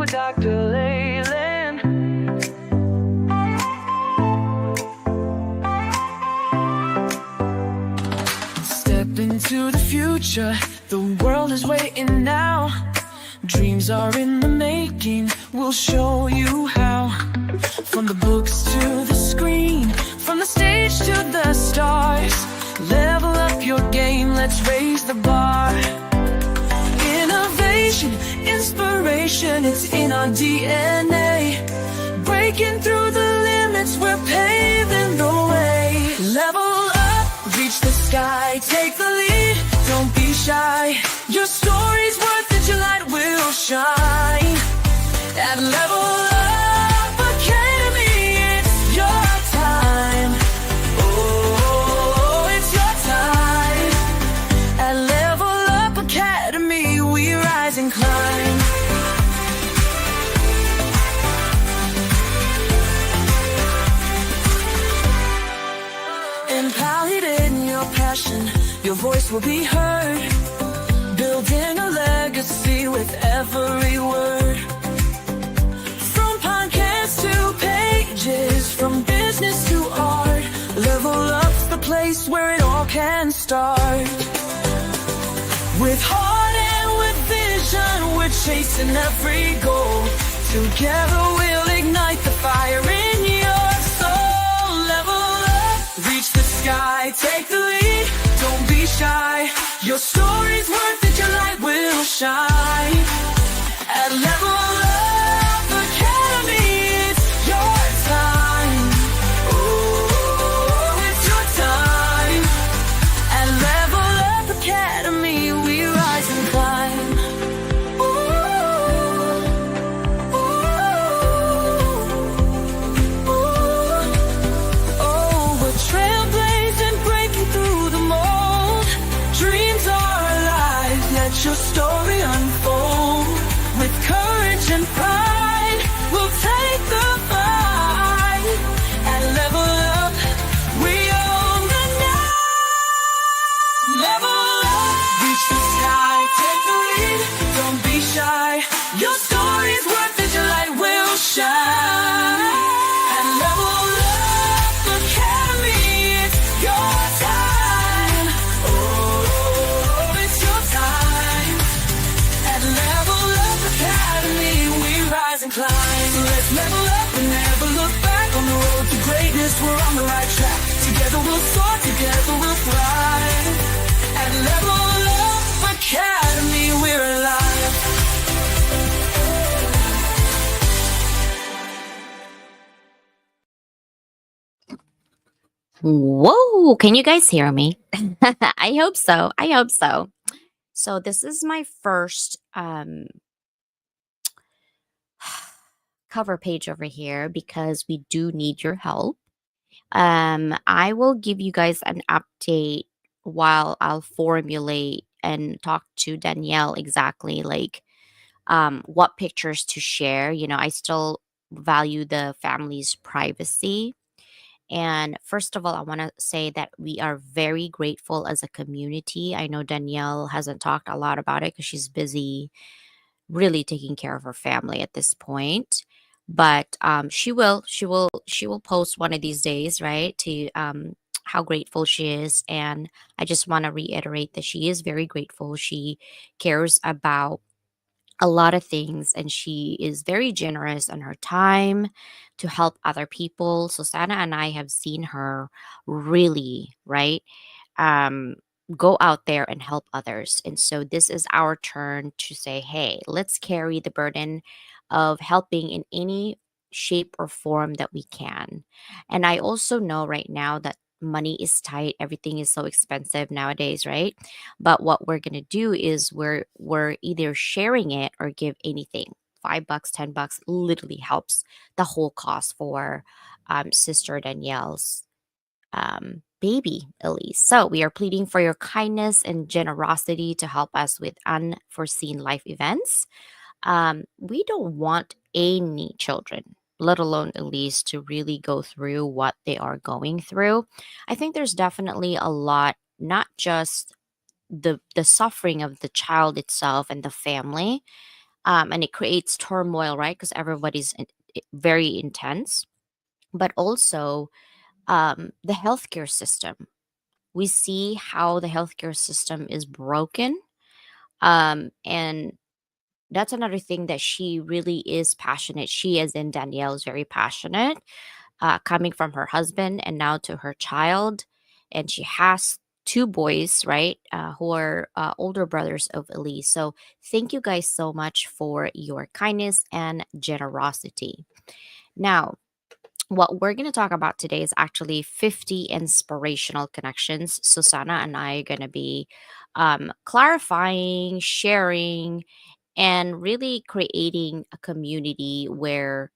with Dr. Leyland. Step into the future, the world is waiting now. Dreams are in the making, we'll show you how. From the books to the screen, from the stage to the stars, level up your game, let's raise the bar. Innovation, inspiration, it's in our DNA. Breaking through the limits, we're paving the way. Level up, reach the sky, take the lead, don't be shy. Your story's worth it, your light will shine. At Level Up Academy, it's your time. Oh, it's your time. At Level Up Academy, we rise and climb. Empowered in your passion, your voice will be heard. Building a legacy with every word. From podcasts to pages, from business to art, Level Up's the place where it all can start. With heart and with vision, we're chasing every goal. Together we'll ignite the fire in your soul. Level up, reach the sky, take the lead, don't be shy. Your story's worth it, your light will shine. At Level Up Academy, it's your time. Oh, it's your time. At Level Up Academy, we rise and climb. Oh, we're trailblazing, breaking through the mold. Dreams are alive, let your story unfold. With courage and pride, we'll take the fight. At Level Up, we own the night. Level up, reach the sky, take the lead, don't be shy. Your story's worth it, your light will shine. At Level Up Academy, it's your time. Oh, it's your time. At Level Up Academy, we rise and climb. Let's level up and never look back. On the road to greatness, we're on the right track. Together we'll soar, together we'll thrive. At Level Up Academy, we're alive. Whoa, can you guys hear me? I hope so. I hope so. So this is my first cover page over here because we do need your help. I will give you guys an update while I'll formulate and talk to Danielle exactly like what pictures to share. You know, I still value the family's privacy. And first of all, I want to say that we are very grateful as a community. I know Danielle hasn't talked a lot about it because she's busy really taking care of her family at this point. But she will post one of these days, right? To how grateful she is, and I just want to reiterate that she is very grateful. She cares about a lot of things and she is very generous on her time to help other people. Susanna and I have seen her really, right? Um go out there and help others. And so this is our turn to say, "Hey, let's carry the burden of helping in any shape or form that we can." And I also know right now that money is tight, everything is so expensive nowadays, right? But what we're going to do is we're either sharing it or give anything. $5, $10 literally helps the whole cost for Sister Danielle's baby, Elise. So we are pleading for your kindness and generosity to help us with unforeseen life events. We don't want any children, let alone Elise, to really go through what they are going through. I think there's definitely a lot, not just the suffering of the child itself and the family, and it creates turmoil, right? Because everybody's very intense. But also the healthcare system. We see how the healthcare system is broken. And that's another thing that she really is passionate. She, as in Danielle, is very passionate, coming from her husband and now to her child. And she has two boys, right, who are older brothers of Elise. So thank you guys so much for your kindness and generosity. Now, what we're going to talk about today is actually 50 inspirational connections. Susanna and I are going to be clarifying, sharing, and really creating a community where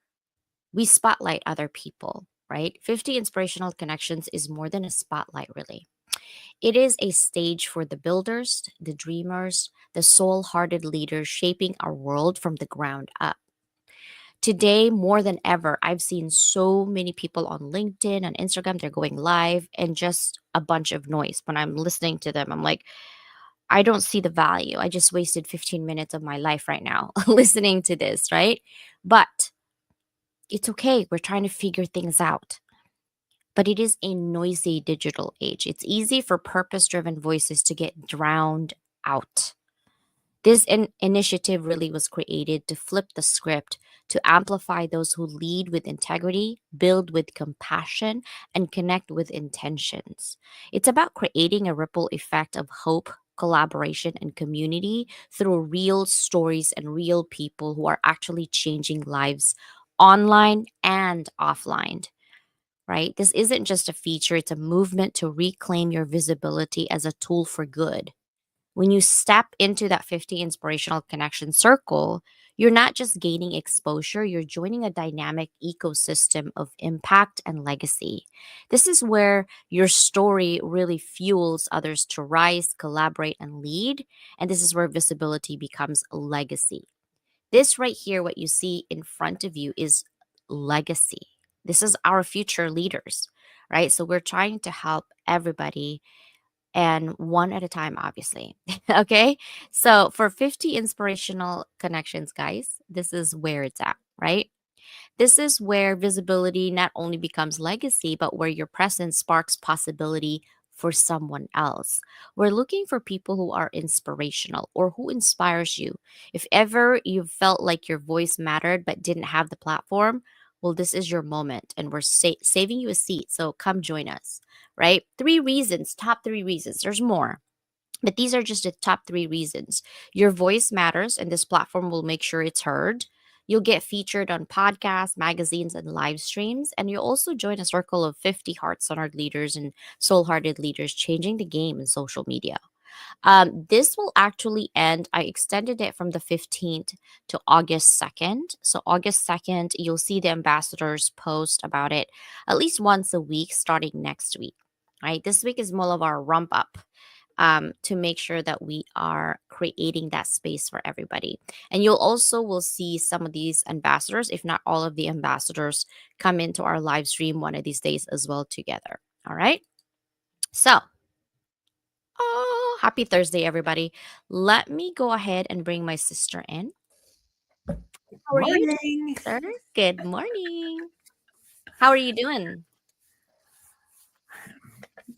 we spotlight other people, right? 50 inspirational connections is more than a spotlight, really. It is a stage for the builders, the dreamers, the soul hearted leaders shaping our world from the ground up. Today, more than ever, I've seen so many people on LinkedIn and Instagram, they're going live and just a bunch of noise. When I'm listening to them, I'm like, I don't see the value. I just wasted 15 minutes of my life right now listening to this, right? But it's okay. We're trying to figure things out. But it is a noisy digital age. It's easy for purpose driven voices to get drowned out. This initiative really was created to flip the script, to amplify those who lead with integrity, build with compassion, and connect with intentions. It's about creating a ripple effect of hope, collaboration, and community through real stories and real people who are actually changing lives online and offline. Right? This isn't just a feature, it's a movement to reclaim your visibility as a tool for good. When you step into that 50 inspirational connection circle, you're not just gaining exposure, you're joining a dynamic ecosystem of impact and legacy. This is where your story really fuels others to rise, collaborate, and lead. And this is where visibility becomes legacy. This right here, what you see in front of you, is legacy. This is our future leaders, right? So we're trying to help everybody and one at a time, obviously. Okay. So for 50 inspirational connections, guys, this is where it's at, right? This is where visibility not only becomes legacy, but where your presence sparks possibility for someone else. We're looking for people who are inspirational or who inspires you. If ever you felt like your voice mattered but didn't have the platform, well, this is your moment and we're saving you a seat. So come join us, right? Three reasons, top three reasons. There's more. But these are just the top three reasons. Your voice matters, and this platform will make sure it's heard. You'll get featured on podcasts, magazines, and live streams. And you'll also join a circle of 50 heart centered leaders and soul hearted leaders changing the game in social media. This will actually end. I extended it from the 15th to August 2nd. So, August 2nd, you'll see the ambassadors post about it at least once a week starting next week. Right? This week is more of our rump up to make sure that we are creating that space for everybody. And you'll also will see some of these ambassadors, if not all of the ambassadors, come into our live stream one of these days as well together. All right. So, oh, happy Thursday, everybody. Let me go ahead and bring my sister in. How are you, Morning. sister? Good morning. How are you doing?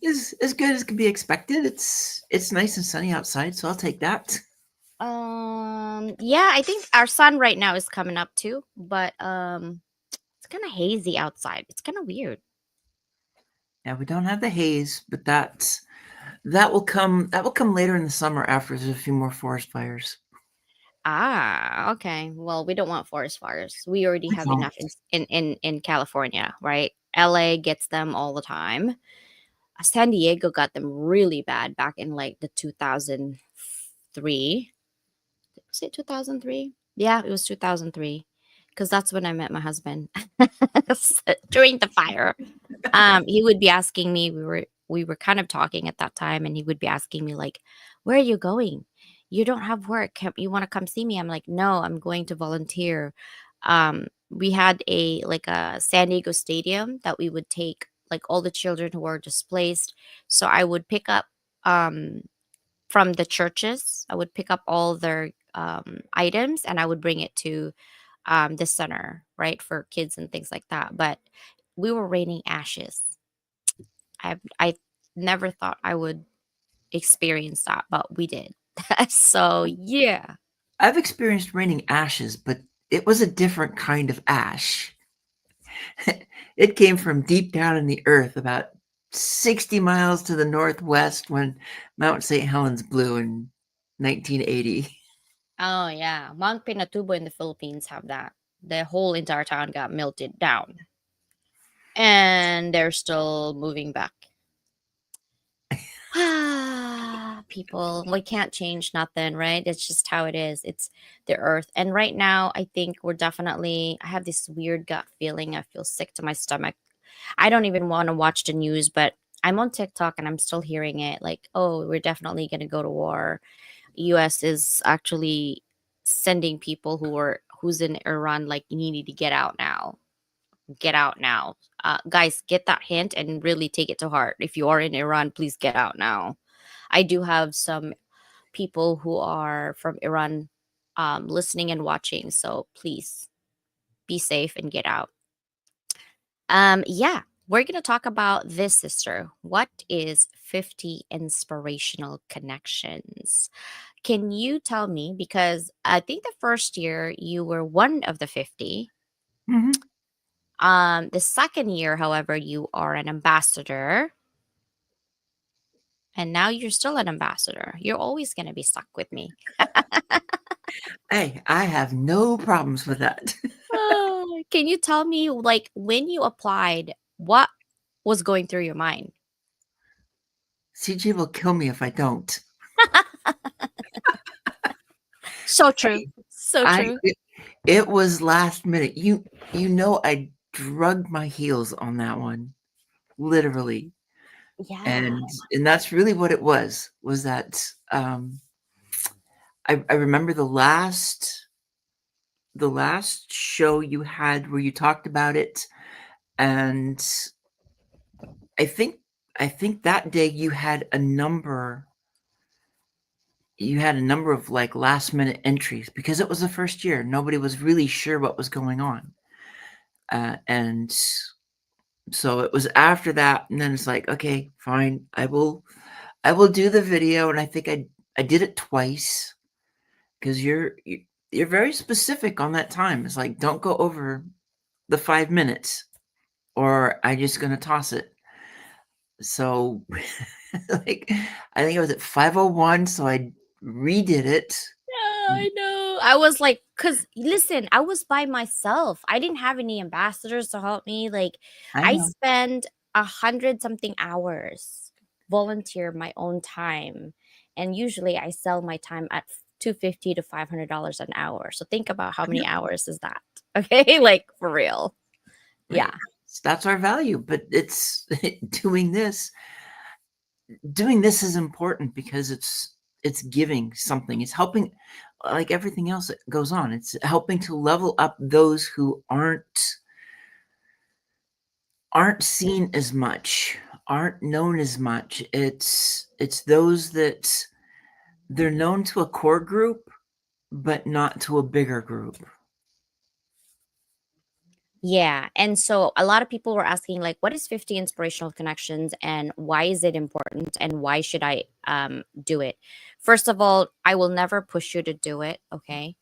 Is as good as can be expected. It's nice and sunny outside, so I'll take that. Yeah, I think our sun right now is coming up too, but it's kind of hazy outside. It's kind of weird. Yeah, we don't have the haze, but that will come later in the summer after there's a few more forest fires. Ah, okay. Well, we don't want forest fires. We already We have don't. enough in California, right? LA gets them all the time. San Diego got them really bad back in like the 2003. Was it 2003? Yeah, it was 2003 because that's when I met my husband during the fire. He would be asking me, we were kind of talking at that time, and he would be asking me like, "Where are you going? You don't have work. You want to come see me?" I'm like, "No, I'm going to volunteer." We had a San Diego stadium that we would take like all the children who are displaced. So I would pick up um from the churches. I would pick up all their items, and I would bring it to the center, right, for kids and things like that. But we were raining ashes. I never thought I would experience that, but we did. So yeah. I've experienced raining ashes, but it was a different kind of ash. It came from deep down in the earth, about 60 miles to the northwest when Mount St. Helens blew in 1980. Oh yeah, Mount Pinatubo in the Philippines have that. The whole entire town got melted down, and they're still moving back. Ah, people, we can't change nothing, right? It's just how it is. It's the earth. And right now, I think we're definitely, I have this weird gut feeling. I feel sick to my stomach. I don't even want to watch the news, but I'm on TikTok and I'm still hearing it like, oh, we're definitely going to go to war. US is actually sending people who's in Iran like you need to get out now. Get out now. Guys, get that hint and really take it to heart. If you are in Iran, please get out now. I do have some people who are from Iran listening and watching. So please be safe and get out. Yeah, we're going to talk about this, sister. What is 50 inspirational connections? Can you tell me? Because I think the first year you were one of the 50. Mhm. The second year, however, you are an ambassador. And now you're still an ambassador. You're always going to be stuck with me. Hey, I have no problems with that. Oh, can you tell me, like, when you applied, what was going through your mind? CJ will kill me if I don't. So true. Hey, So I true. it was last minute. You know I drugged my heels on that one, literally. Yeah. And that's really what it was that I remember the last show you had where you talked about it, and I think I think that day you had a number of like last minute entries because it was the first year. Nobody was really sure what was going on. And so it was after that, and then it's like, okay, fine, I will do the video, and I think I did it twice because you're very specific on that time. It's like don't go over the 5 minutes, or I just gonna toss it. So, like, I think it was at 5:01, so I redid it. Yeah, I know. I was like, because listen, I was by myself. I didn't have any ambassadors to help me. Like, I I know. spend 100 something hours volunteer my own time, and usually I sell my time at 250 to $500 an hour. So think about how I many know, hours is that? Okay, like for real. right? Yeah. That's our value, but it's doing this doing this is important because it's giving something. It's helping, like everything else that goes on. It's helping to level up those who aren't seen as much, aren't known as much. It's those that they're known to a core group, but not to a bigger group. Yeah. And so a lot of people were asking, like, what is 50 inspirational connections and why is it important and why should I do it? First of all, I will never push you to do it. Okay.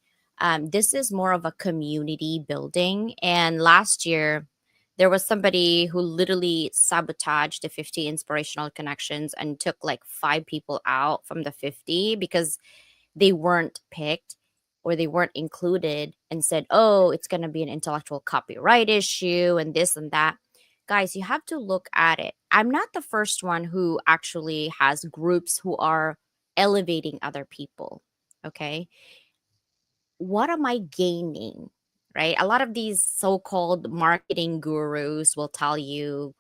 This is more of a community building. And last year, there was somebody who literally sabotaged the 50 inspirational connections and took like 5 people out from the 50 because they weren't picked or they weren't included and said, oh, it's going to be an intellectual copyright issue and this and that. Guys, you have to look at it. I'm not the first one who actually has groups who are elevating other people. Okay. What am I gaining? Right. A lot of these so called marketing gurus will tell you,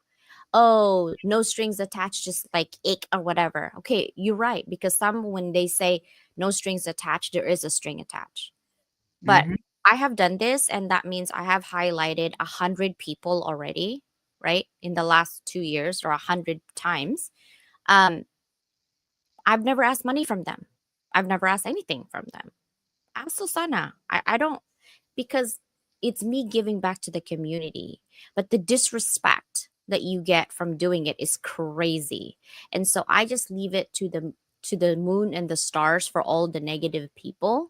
oh, no strings attached, just like ick or whatever. Okay, you're right. Because some, when they say no strings attached, there is a string attached. But Mhm. I have done this, and that means I have highlighted 100 people already, right? In the last 2 years or 100 times. Um, I've never asked money from them. I've never asked anything from them. ask Susana. I don't, because it's me giving back to the community. But the disrespect that you get from doing it is crazy. And so I just leave it to the moon and the stars for all the negative people,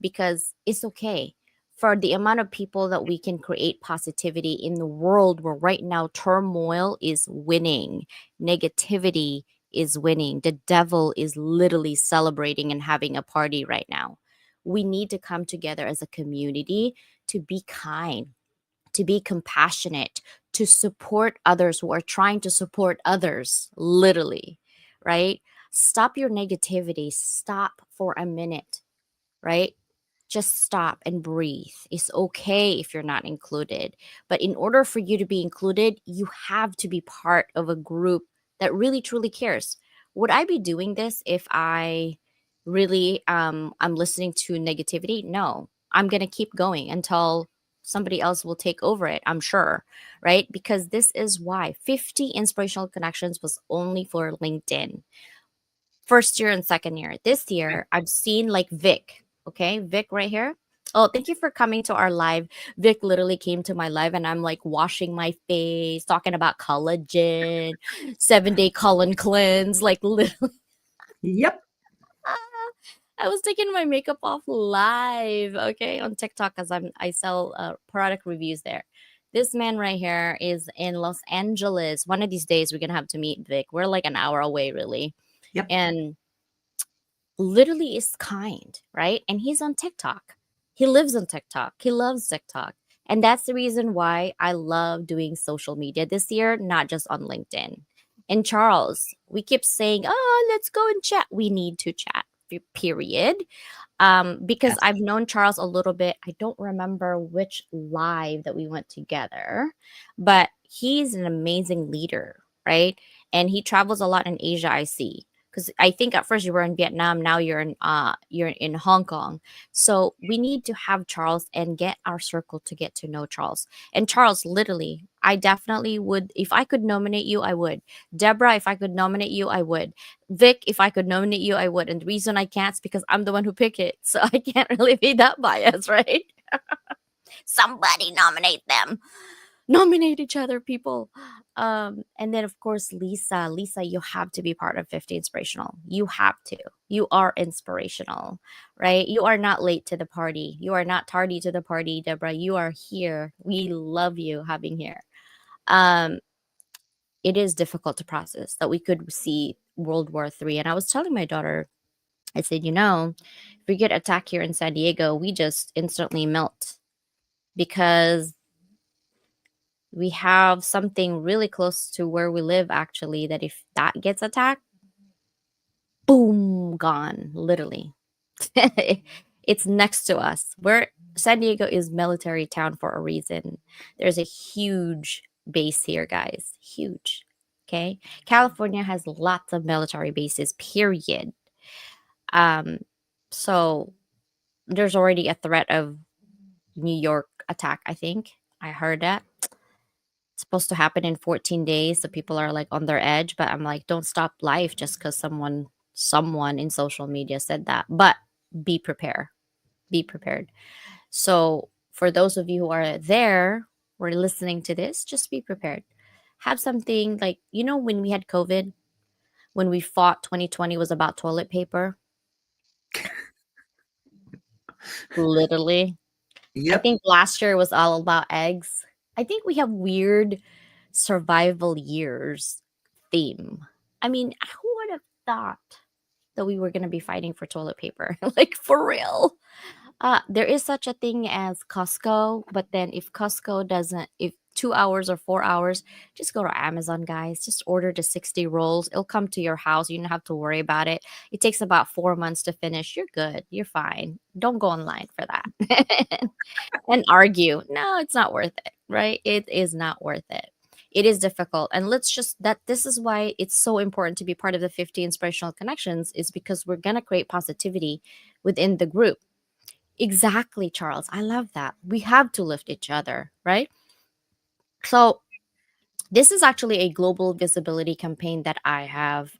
because it's okay. For the amount of people that we can create positivity in the world where right now turmoil is winning, negativity is winning. The devil is literally celebrating and having a party right now. We need to come together as a community to be kind, to be compassionate, to support others who are trying to support others, literally, right? Stop your negativity. Stop for a minute, right? Just stop and breathe. It's okay if you're not included. But in order for you to be included, you have to be part of a group that really truly cares. Would I be doing this if I really I'm listening to negativity? No. I'm going to keep going until somebody else will take over it, I'm sure, right? Because this is why 50 inspirational connections was only for LinkedIn. First year and second year. This year, I've seen like Vic. Okay, Vic right here. Oh, thank you for coming to our live. Vic literally came to my live, and I'm like washing my face, talking about collagen, 7 day colon cleanse. Like literally, Yep. I was taking my makeup off live. Okay, on TikTok, because I sell product reviews there. This man right here is in Los Angeles. One of these days, we're gonna have to meet Vic. We're like an hour away, really, Yep. and literally is kind, right? And he's on TikTok. He lives on TikTok. He loves TikTok. And that's the reason why I love doing social media this year, not just on LinkedIn. And Charles, we keep saying, oh, let's go and chat. We need to chat, period. Because Yes. I've known Charles a little bit. I don't remember which live that we went together, but he's an amazing leader, right? And he travels a lot in Asia, I see. Because I think at first you were in Vietnam, now you're in Hong Kong. So we need to have Charles and get our circle to get to know Charles. And Charles, literally, I definitely would, if I could nominate you, I would. Deborah, if I could nominate you, I would. Vic, if I could nominate you, I would. And the reason I can't is because I'm the one who picked it. So I can't really be that biased, right? Somebody nominate them. Nominate each other, people. And then of course, Lisa. Lisa, you have to be part of 50 Inspirational. You have to. You are inspirational, right? You are not late to the party. You are not tardy to the party, Deborah. You are here. We love you having here. Um, it is difficult to process that we could see World War III. And I was telling my daughter, I said, if we get attacked here in San Diego, we just instantly melt because we have something really close to where we live, actually, that if that gets attacked, boom, gone, literally. It's next to us. Where San Diego is military town for a reason. There's a huge base here, guys. Huge. Okay. California has lots of military bases, period. Um, so there's already a threat of New York attack, I think. I heard that. It's supposed to happen in 14 days. So people are like on their edge, but I'm like, don't stop life just because someone in social media said that. But be prepared. Be prepared. So for those of you who are there or listening to this, just be prepared. Have something like, when we had COVID, when we fought 2020 was about toilet paper, literally. I Yep. think last year was all about eggs. I think we have weird survival years theme. I mean, who would have thought that we were going to be fighting for toilet paper? Like, for real. There is such a thing as Costco, but then if Costco doesn't, if 2 hours or 4 hours, just go to Amazon, guys. Just order the 60 rolls. It'll come to your house. You don't have to worry about it. It takes about 4 months to finish. You're good. You're fine. Don't go online for that. And argue. No, it's not worth it, right? It is not worth it. It is difficult. And let's just that this is why it's so important to be part of the 50 inspirational connections, is because we're going to create positivity within the group. Exactly, Charles. I love that. We have to lift each other, right? So This is actually a global visibility campaign that I have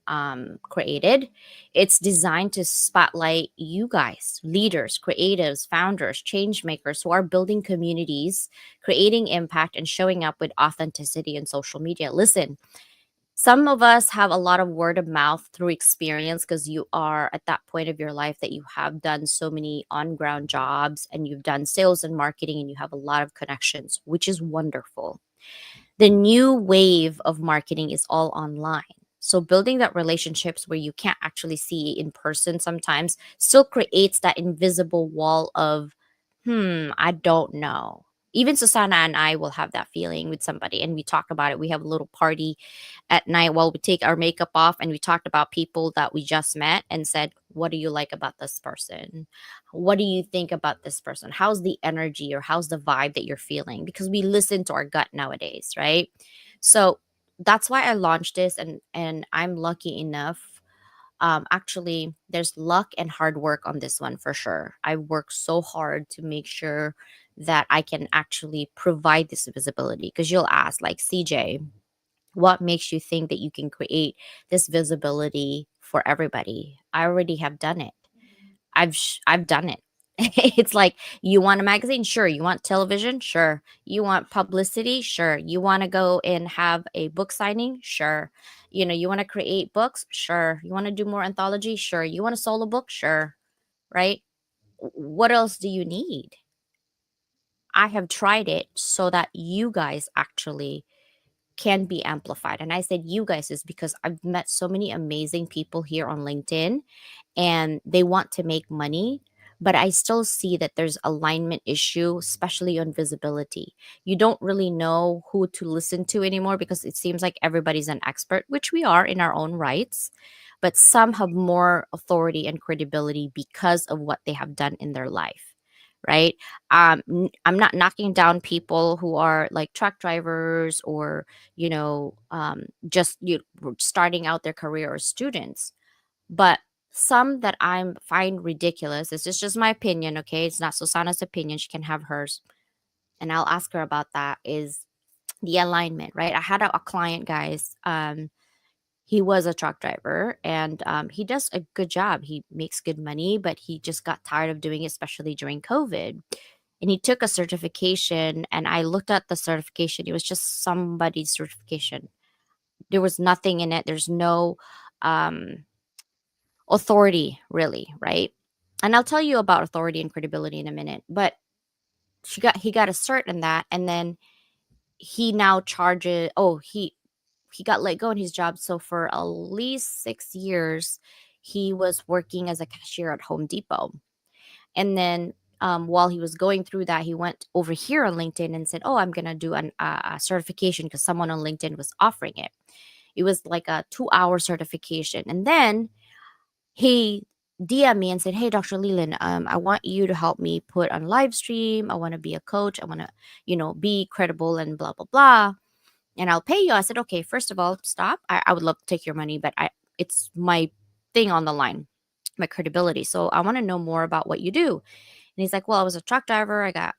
created. It's designed to spotlight you guys, leaders, creatives, founders, change makers who are building communities, creating impact, and showing up with authenticity in social media. Listen, some of us have a lot of word of mouth through experience because you are at that point of your life that you have done so many on ground jobs and you've done sales and marketing and you have a lot of connections, which is wonderful. The new wave of marketing is all online. So building that relationships where you can't actually see in person sometimes still creates that invisible wall of, I don't know. Even Susanna and I will have that feeling with somebody and we talk about it. We have a little party at night while we take our makeup off and we talked about people that we just met and said, what do you like about this person? What do you think about this person? How's the energy or how's the vibe that you're feeling? Because we listen to our gut nowadays, right? So that's why I launched this, and I'm lucky enough. Actually, there's luck and hard work on this one for sure. I work so hard to make sure that I can actually provide this visibility. Because you'll ask, like, CJ, what makes you think that you can create this visibility for everybody? I already have done it. I've done it. It's like, you want a magazine? Sure. You want television? Sure. You want publicity? Sure. You want to go and have a book signing? Sure. You want to create books? Sure. You want to do more anthology? Sure. You want a solo book? Sure. Right? What else do you need? I have tried it so that you guys actually can be amplified. And I said you guys is because I've met so many amazing people here on LinkedIn and they want to make money, but I still see that there's alignment issue, especially on visibility. You don't really know who to listen to anymore because it seems like everybody's an expert, which we are in our own rights, but some have more authority and credibility because of what they have done in their life. Right. I'm not knocking down people who are like truck drivers or just starting out their career or students, but some that I find ridiculous. This is just my opinion, okay? It's not Susanna's opinion. She can have hers, and I'll ask her about that. Is the alignment, right? I had a client, guys. He was a truck driver, and he does a good job. He makes good money, but he just got tired of doing it, especially during COVID. And he took a certification, and I looked at the certification. It was just somebody's certification. There was nothing in it. There's no um, authority, really, right? And I'll tell you about authority and credibility in a minute. But he got a cert in that, and then he now charges. Oh, he got let go in his job. So for at least 6 years, he was working as a cashier at Home Depot. And then while he was going through that, he went over here on LinkedIn and said, "Oh, I'm gonna do a certification because someone on LinkedIn was offering it." It was like a 2 hour certification, and then he DM me and said, "Hey, Dr. Leland, I want you to help me put on live stream. I want to be a coach. I want to, be credible and blah blah blah, and I'll pay you." I said, "Okay, first of all, stop. I would love to take your money, but it's my thing on the line, my credibility. So I want to know more about what you do." And he's like, "Well, I was a truck driver. I got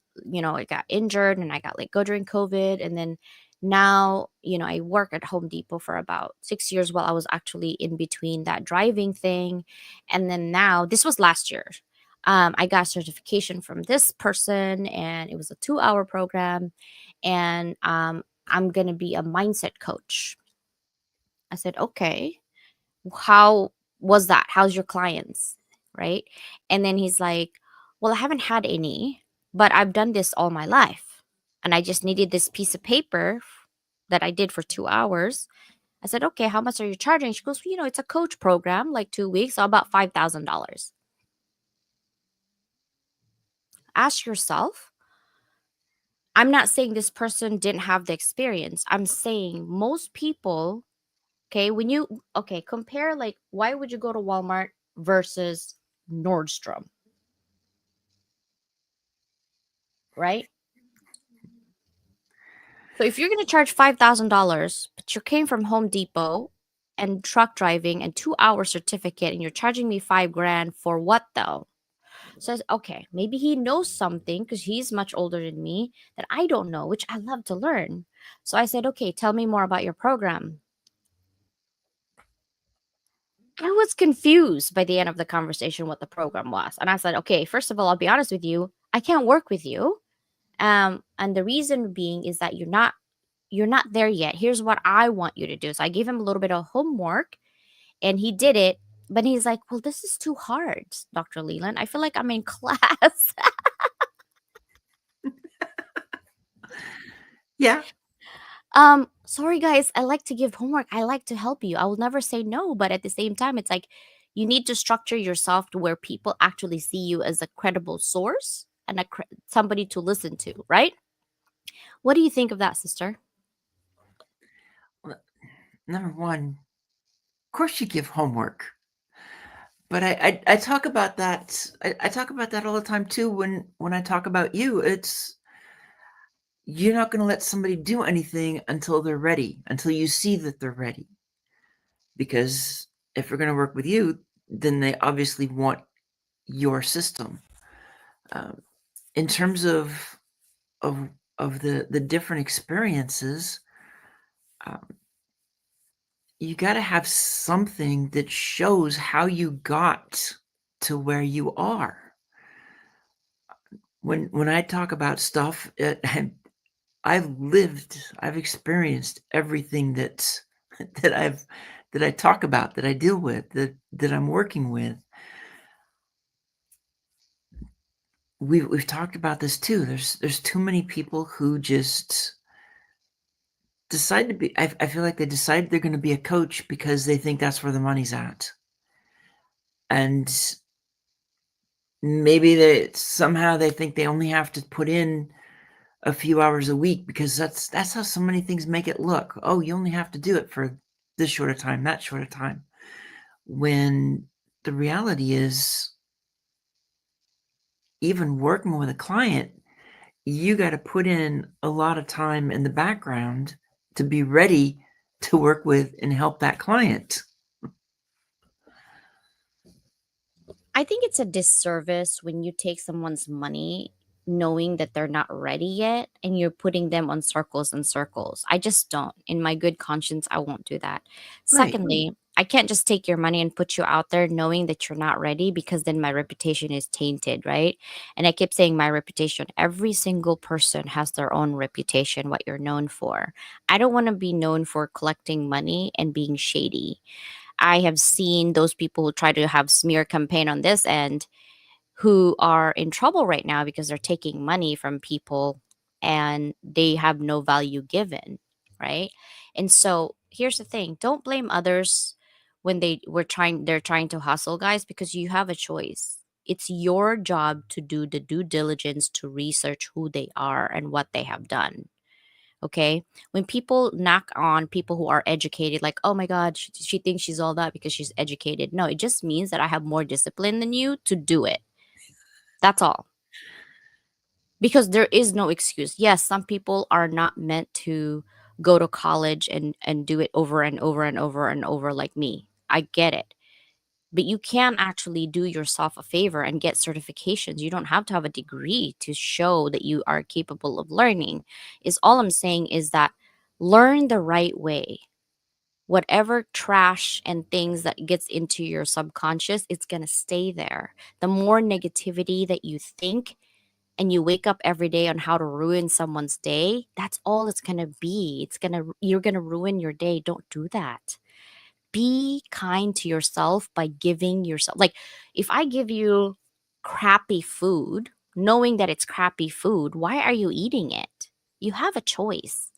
injured and I got let go during COVID. And then now, I work at Home Depot for about 6 years while I was actually in between that driving thing. And then now, this was last year. I got certification from this person and it was a 2 hour program. And I'm going to be a mindset coach." I said, "Okay, how was that? How's your clients?" Right. And then he's like, "Well, I haven't had any, but I've done this all my life. And I just needed this piece of paper that I did for 2 hours." I said, "Okay, how much are you charging?" She goes, "Well, it's a coach program, like 2 weeks, so about $5,000. Ask yourself, I'm not saying this person didn't have the experience. I'm saying most people, okay, compare, like, why would you go to Walmart versus Nordstrom, right? So if you're going to charge $5,000, but you came from Home Depot and truck driving and 2 hour certificate and you're charging me 5 grand for what though? So I said, okay, maybe he knows something because he's much older than me that I don't know, which I love to learn. So I said, okay, tell me more about your program. I was confused by the end of the conversation what the program was. And I said, okay, first of all, I'll be honest with you. I can't work with you. And the reason being is that you're not there yet. Here's what I want you to do. So I gave him a little bit of homework and he did it. But he's like, well, this is too hard, Dr. Leland. I feel like I'm in class. Yeah. Sorry guys, I like to give homework. I like to help you. I will never say no, but at the same time, it's like you need to structure yourself to where people actually see you as a credible source and somebody to listen to, right? What do you think of that, sister? Well, number one, of course you give homework. But I talk about that. I talk about that all the time too. When I talk about you, it's you're not going to let somebody do anything until they're ready, until you see that they're ready. Because if we're going to work with you, then they obviously want your system. Um, in terms of of the different experiences, um, you got to have something that shows how you got to where you are. When I talk about stuff, I've experienced everything that I've that I talk about, that I deal with, that I'm working with. We've talked about this too. There's too many people who just decide to be. I feel like they decide they're going to be a coach because they think that's where the money's at, and maybe they somehow they think they only have to put in a few hours a week because that's how so many things make it look. Oh, you only have to do it for this short of time, that short of time. When the reality is, even working with a client, you got to put in a lot of time in the background to be ready to work with and help that client. I think it's a disservice when you take someone's money knowing that they're not ready yet and you're putting them on circles and circles. I just don't. In my good conscience, I won't do that. Right. Secondly, I can't just take your money and put you out there knowing that you're not ready because then my reputation is tainted, right? And I keep saying my reputation. Every single person has their own reputation, what you're known for. I don't want to be known for collecting money and being shady. I have seen those people who try to have smear campaign on this end who are in trouble right now because they're taking money from people and they have no value given, right? And so here's the thing, don't blame others when they're trying to hustle, guys, because you have a choice. It's your job to do the due diligence to research who they are and what they have done. Okay. When people knock on people who are educated, like, oh my God, she thinks she's all that because she's educated. No, it just means that I have more discipline than you to do it. That's all. Because there is no excuse. Yes, some people are not meant to go to college and do it over and over and over and over like me. I get it. But you can actually do yourself a favor and get certifications. You don't have to have a degree to show that you are capable of learning. Is all I'm saying is that learn the right way. Whatever trash and things that gets into your subconscious, it's going to stay there. The more negativity that you think and you wake up every day on how to ruin someone's day, that's all it's going to be. You're going to ruin your day. Don't do that. Be kind to yourself by giving yourself, like, if I give you crappy food, knowing that it's crappy food, why are you eating it? You have a choice.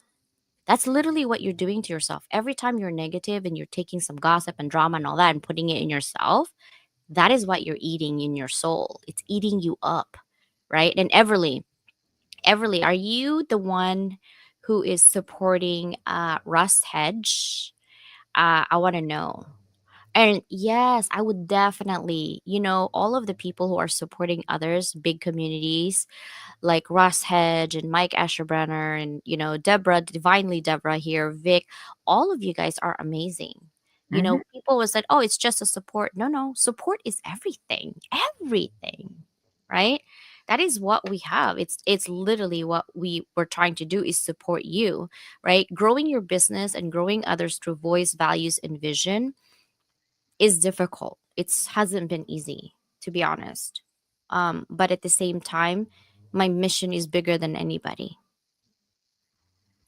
That's literally what you're doing to yourself. Every time you're negative and you're taking some gossip and drama and all that and putting it in yourself, that is what you're eating in your soul. It's eating you up, right? And Everly, are you the one who is supporting Russ Hedge? I want to know. And yes, I would definitely, all of the people who are supporting others, big communities like Ross Hedge and Mike Asherbrenner and, Deborah, Divinely Deborah here, Vic, all of you guys are amazing. Mhm. People was like, oh, it's just a support. No, no, support is everything, everything. right? That is what we have. It's literally what we were trying to do is support you, right? Growing your business and growing others through voice, values, and vision is difficult. It hasn't been easy, to be honest. But at the same time, my mission is bigger than anybody.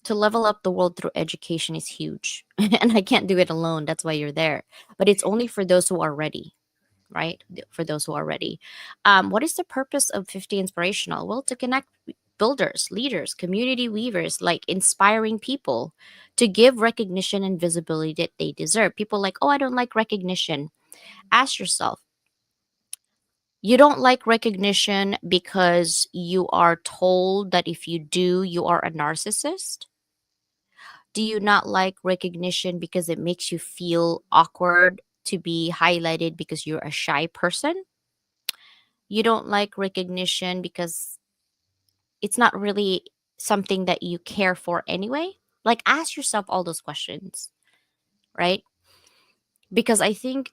To level up the world through education is huge. And I can't do it alone. That's why you're there. But it's only for those who are ready, right? For those who are ready. What is the purpose of 50 Inspirational? Well, to connect builders, leaders, community weavers, like inspiring people to give recognition and visibility that they deserve. People like, oh, I don't like recognition. Ask yourself, you don't like recognition because you are told that if you do, you are a narcissist? Do you not like recognition because it makes you feel awkward to be highlighted because you're a shy person? You don't like recognition because it's not really something that you care for anyway? Like, ask yourself all those questions, right? Because I think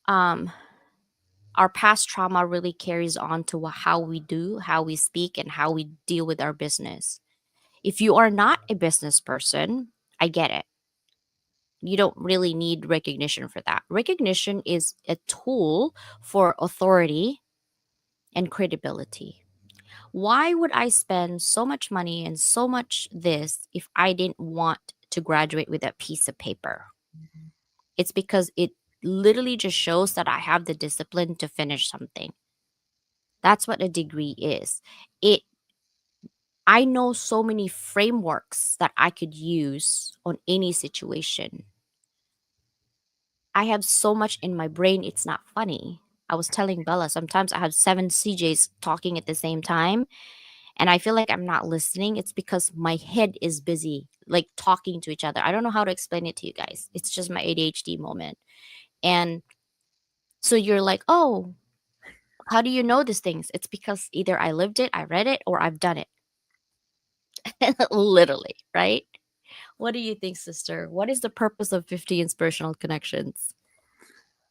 um, our past trauma really carries on to how we do, how we speak, and how we deal with our business. If you are not a business person, I get it. You don't really need recognition for that. Recognition is a tool for authority and credibility. Why would I spend so much money and so much this if I didn't want to graduate with a piece of paper? It's because it literally just shows that I have the discipline to finish something. That's what a degree is. It I know so many frameworks that I could use on any situation. I have so much in my brain, it's not funny. I was telling Bella, sometimes I have 7 CJs talking at the same time, and I feel like I'm not listening. It's because my head is busy, like talking to each other. I don't know how to explain it to you guys. It's just my ADHD moment. And so you're like, oh, how do you know these things? It's because either I lived it, I read it, or I've done it. Literally, right? What do you think, sister? What is the purpose of 50 inspirational connections?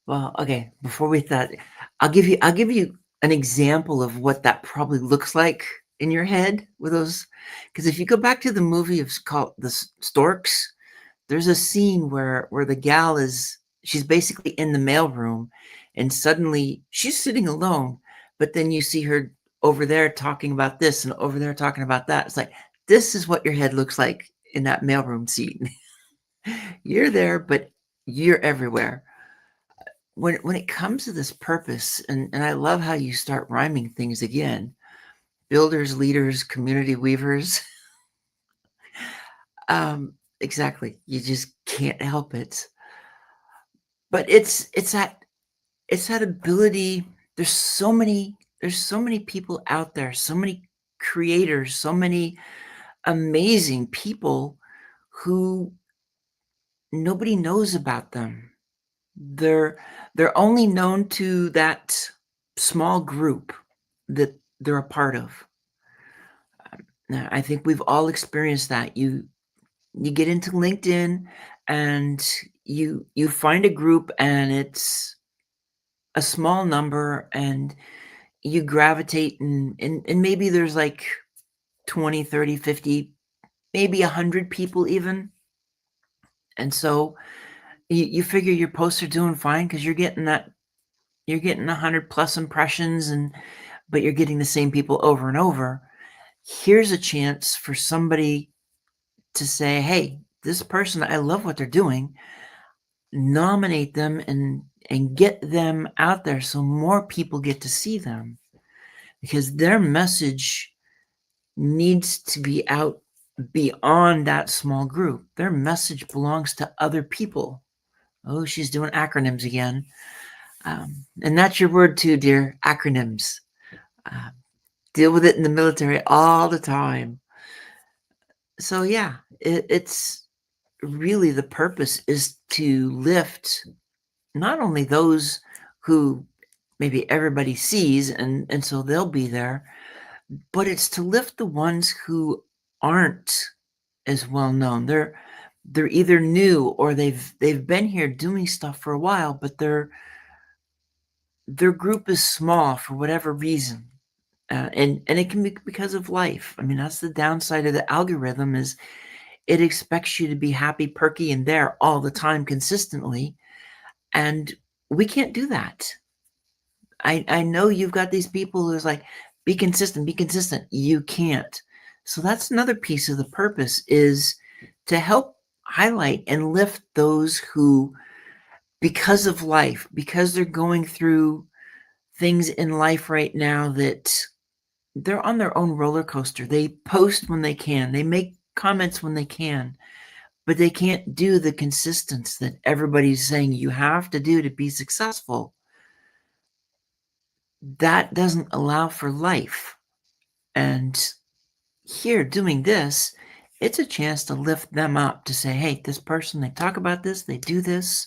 Well, okay, before we thought, I'll give you an example of what that probably looks like in your head with those, because if you go back to the movie of called Storks, there's a scene where the gal she's basically in the mailroom, and suddenly she's sitting alone, but then you see her over there talking about this and over there talking about that. It's like, this is what your head looks like in that mailroom scene. You're there, but you're everywhere. When it comes to this purpose, and I love how you start rhyming things again, builders, leaders, community weavers. Exactly. You just can't help it. But it's that ability. There's so many people out there, so many creators, so many amazing people who nobody knows about them. They're only known to that small group that they're a part of. Now, I think we've all experienced that. You get into LinkedIn and you find a group and it's a small number and you gravitate and maybe there's like 20, 30, 50, maybe 100 people even. And so you figure your posts are doing fine because you're getting 100 plus impressions but you're getting the same people over and over. Here's a chance for somebody to say, hey, this person, I love what they're doing. Nominate them and get them out there so more people get to see them, because their message needs to be out beyond that small group. Their message belongs to other people. Oh, she's doing acronyms again. And that's your word too, dear, acronyms. Uh, Deal with it in the military all the time. So yeah, it's really the purpose is to lift not only those who maybe everybody sees and so they'll be there, but it's to lift the ones who aren't as well known. They're either new or they've been here doing stuff for a while, but their group is small for whatever reason. And it can be because of life. I mean, that's the downside of the algorithm is it expects you to be happy, perky, and there all the time consistently, and we can't do that. I know you've got these people who's like, be consistent, be consistent. You can't. So that's another piece of the purpose is to help highlight and lift those who, because of life, because they're going through things in life right now that they're on their own roller coaster. They post when they can, they make comments when they can, but they can't do the consistency that everybody's saying you have to do to be successful. That doesn't allow for life. And here, doing this, it's a chance to lift them up to say, hey, this person, they talk about this, they do this.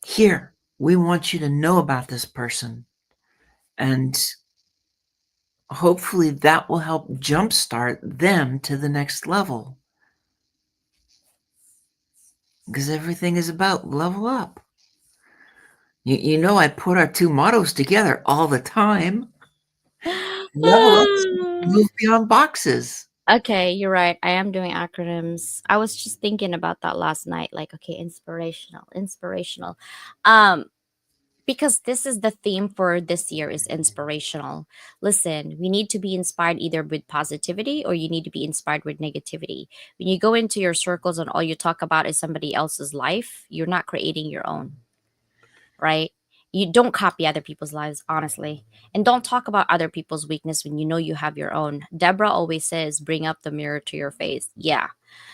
Here, we want you to know about this person. And hopefully that will help jumpstart them to the next level. Because everything is about level up. You know, I put our two mottos together all the time. Level up, move beyond boxes. Okay, you're right. I am doing acronyms. I was just thinking about that last night. Like, okay, inspirational, inspirational. Um, because this is the theme for this year is inspirational. Listen, we need to be inspired either with positivity or you need to be inspired with negativity. When you go into your circles and all you talk about is somebody else's life, you're not creating your own, right? You don't copy other people's lives, honestly. And don't talk about other people's weakness when you know you have your own. Deborah always says, bring up the mirror to your face. Yeah.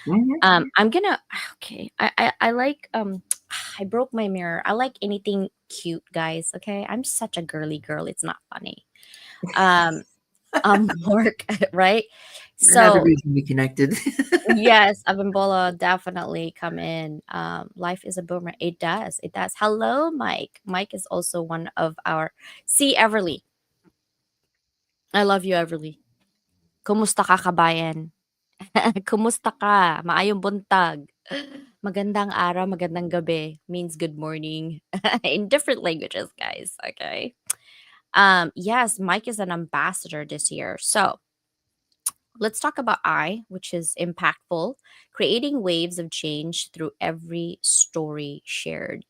Mhm. I'm gonna okay. I like I broke my mirror. I like anything cute, guys. Okay. I'm such a girly girl. It's not funny. Um work, right? Another So reason we connected. yes, Abimbola definitely come in. Life is a boomer. It does. It does. Hello, Mike. Mike is also one of our see Everly. I love you, Everly. Kumusta ka, kabayan? Kumusta ka? Maayong buntag. Magandang araw, magandang gabi means good morning in different languages, guys. Okay. Yes, Mike is an ambassador this year. So let's talk about I, which is impactful, creating waves of change through every story shared,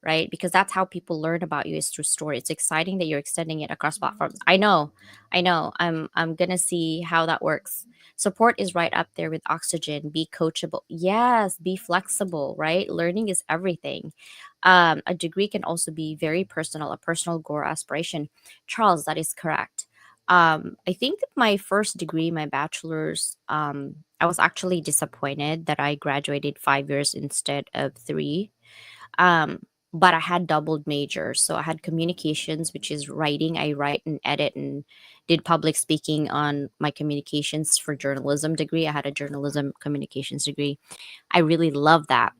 right? Because that's how people learn about you is through story. It's exciting that you're extending it across platforms. I know. I'm gonna see how that works. Support is right up there with oxygen. Be coachable. Yes, be flexible, right? Learning is everything. A degree can also be very personal, a personal goal or aspiration. Charles, that is correct. I think that my first degree, my bachelor's, I was actually disappointed that I graduated 5 years instead of three. Um, but I had doubled majors. So I had communications, which is writing. I write and edit and did public speaking on my communications for journalism degree. I had a journalism communications degree. I really love that.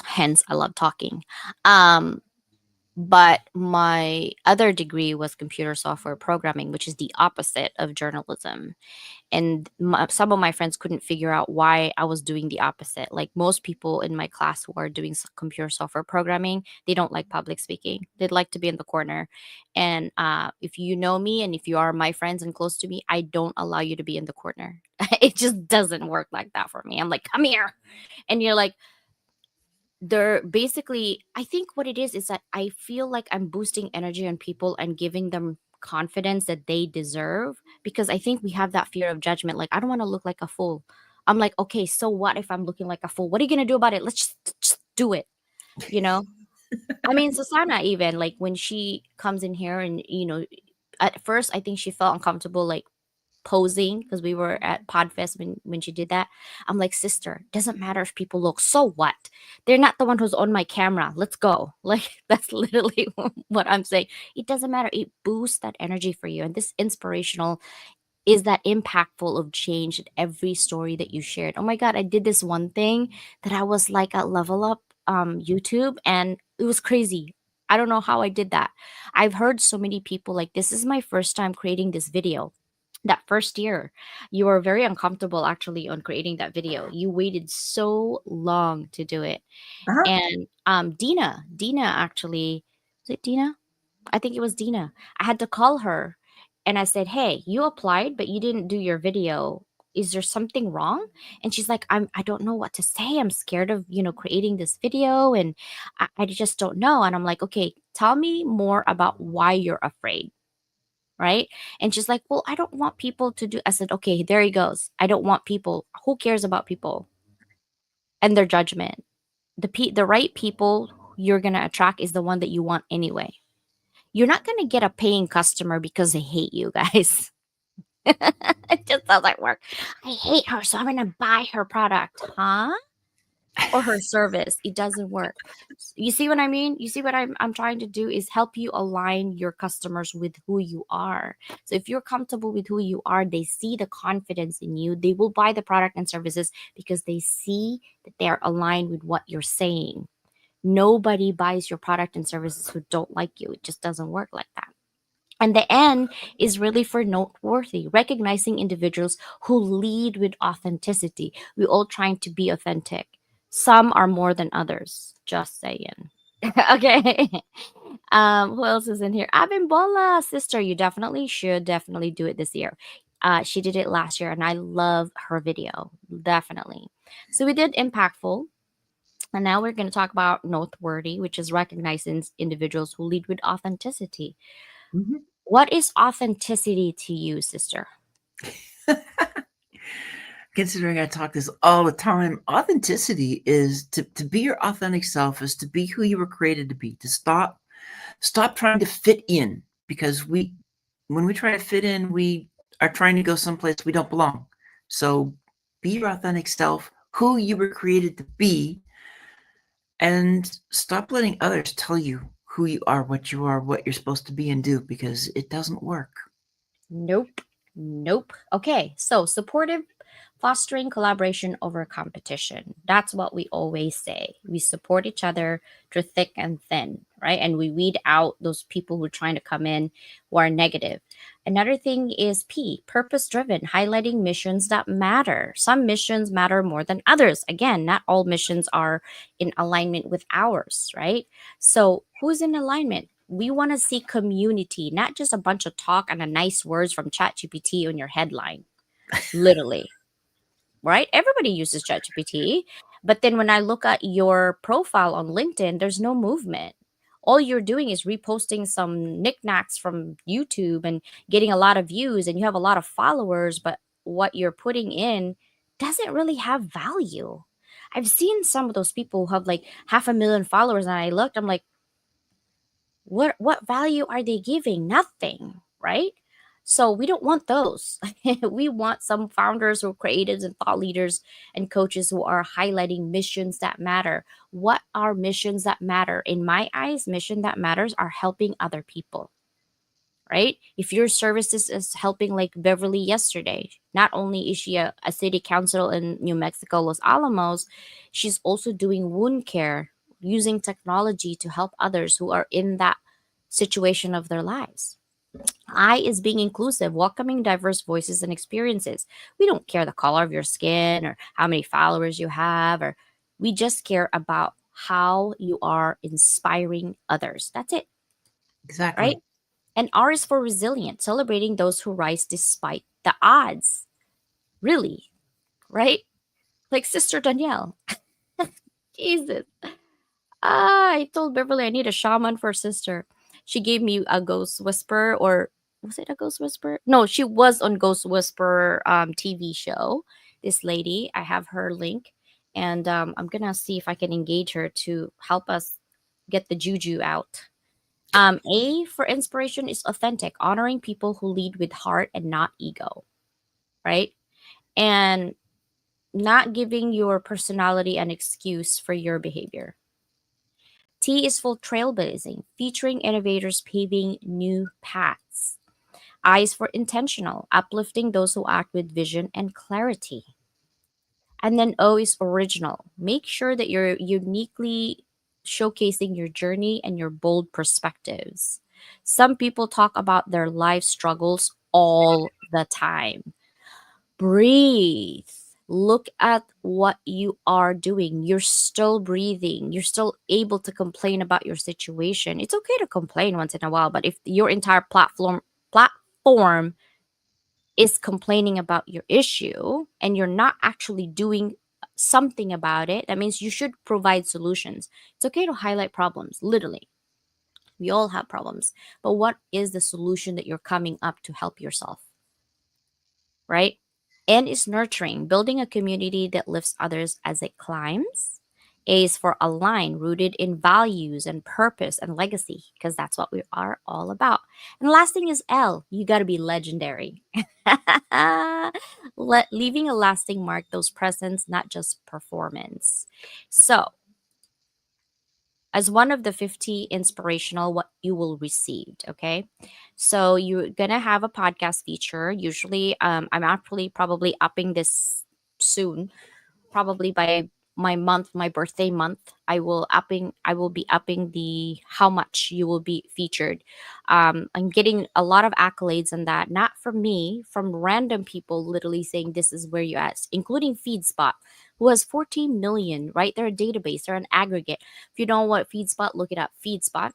Hence, I love talking. Um, but my other degree was computer software programming, which is the opposite of journalism. And some of my friends couldn't figure out why I was doing the opposite. Like most people in my class who are doing computer software programming, they don't like public speaking. They'd like to be in the corner. And if you know me and if you are my friends and close to me, I don't allow you to be in the corner. It just doesn't work like that for me. I'm like, come here. And you're like, they're basically, I think what it is that I feel like I'm boosting energy on people and giving them confidence that they deserve, because I think we have that fear of judgment. Like, I don't want to look like a fool. I'm like, okay, so what if I'm looking like a fool? What are you gonna do about it? Let's just do it, you know. I mean, Susanna, even like when she comes in here and at first I think she felt uncomfortable, like posing because we were at Podfest when she did that. I'm like, sister, doesn't matter if people look. So what? They're not the one who's on my camera. Let's go. Like that's literally what I'm saying. It doesn't matter. It boosts that energy for you. And this inspirational is that impactful of change at every story that you shared. Oh my God, I did this one thing that I was like at Level Up YouTube and it was crazy. I don't know how I did that. I've heard so many people like, this is my first time creating this video. That first year, you were very uncomfortable actually on creating that video. You waited so long to do it. Uh-huh. And Dina actually, was it Dina? I think it was Dina. I had to call her And I said, "Hey, you applied, but you didn't do your video. Is there something wrong?" And she's like, I don't know what to say. I'm scared of, creating this video, and I just don't know." And I'm like, "Okay, tell me more about why you're afraid." Right. And she's like, "Well, I don't want people to do." I said, "Okay, there he goes. I don't want people. Who cares about people and their judgment? The right people you're gonna attract is the one that you want anyway. You're not gonna get a paying customer because they hate you, guys." It just doesn't work. "I hate her, so I'm gonna buy her product." Huh? Or her service. It doesn't work. You see what I mean? You see what I'm trying to do is help you align your customers with who you are. So if you're comfortable with who you are, they see the confidence in you. They will buy the product and services because they see that they're aligned with what you're saying. Nobody buys your product and services who don't like you. It just doesn't work like that. And the N is really for noteworthy, recognizing individuals who lead with authenticity. We all trying to be authentic. Some are more than others. Just saying. Okay. Who else is in here? Abimbola, sister. You definitely should definitely do it this year. She did it last year, and I love her video. Definitely. So we did impactful. And now we're going to talk about noteworthy, which is recognizing individuals who lead with authenticity. Mhm. What is authenticity to you, sister? Considering I talk this all the time, authenticity is to be your authentic self, is to be who you were created to be, to stop trying to fit in, because when we try to fit in, we are trying to go someplace we don't belong. So be your authentic self, who you were created to be, and stop letting others tell you who you are, what you're supposed to be and do, because it doesn't work. Nope. Nope. Okay, so supportive, fostering collaboration over competition. That's what we always say. We support each other through thick and thin, right? And we weed out those people who are trying to come in who are negative. Another thing is P, purpose driven, highlighting missions that matter. Some missions matter more than others. Again, not all missions are in alignment with ours, right? So, who's in alignment? We want to see community, not just a bunch of talk and a nice words from ChatGPT on your headline. Literally, right? Everybody uses ChatGPT, but then when I look at your profile on LinkedIn, there's no movement. All you're doing is reposting some knickknacks from YouTube and getting a lot of views, and you have a lot of followers, but what you're putting in doesn't really have value. I've seen some of those people who have like 500,000 followers, and I looked, I'm like, what value are they giving? Nothing, right? So we don't want those. We want some founders or creatives and thought leaders and coaches who are highlighting missions that matter. What are missions that matter? In my eyes, mission that matters are helping other people, right? If your services is helping like Beverly yesterday, not only is she a city council in New Mexico, Los Alamos, she's also doing wound care using technology to help others who are in that situation of their lives. I is being inclusive, welcoming diverse voices and experiences. We don't care the color of your skin or how many followers you have, or we just care about how you are inspiring others. That's it, right? Exactly. And R is for resilient, celebrating those who rise despite the odds. Really, right? Like Sister Danielle. Jesus. I told Beverly I need a shaman for sister. She gave me a ghost whisper, or was it a ghost whisper? No, she was on Ghost Whisperer TV show. This lady, I have her link, and I'm gonna see if I can engage her to help us get the juju out. A for inspiration is authentic, honoring people who lead with heart and not ego, right? And not giving your personality an excuse for your behavior. T is for trailblazing, featuring innovators paving new paths. I is for intentional, uplifting those who act with vision and clarity. And then O is original. Make sure that you're uniquely showcasing your journey and your bold perspectives. Some people talk about their life struggles all the time. Breathe. Look at what you are doing. You're still breathing. You're still able to complain about your situation. It's okay to complain once in a while, but if your entire form is complaining about your issue and you're not actually doing something about it, that means you should provide solutions. It's okay to highlight problems, literally. We all have problems. But what is the solution that you're coming up to help yourself, right? N is nurturing, building a community that lifts others as it climbs. A is for align, rooted in values and purpose and legacy, because that's what we are all about. And the last thing is L, you got to be legendary. Leaving a lasting mark, those presence, not just performance. So, as one of the 50 inspirational, what you will receive, okay? So you're gonna have a podcast feature. Usually, I'm actually probably upping this soon, probably by my birthday month. I will be upping the how much you will be featured. I'm getting a lot of accolades on that, not from me, from random people literally saying this is where you at, including FeedSpot, who has 14 million, right? They're a database, they're an aggregate. If you don't know what FeedSpot, look it up. FeedSpot,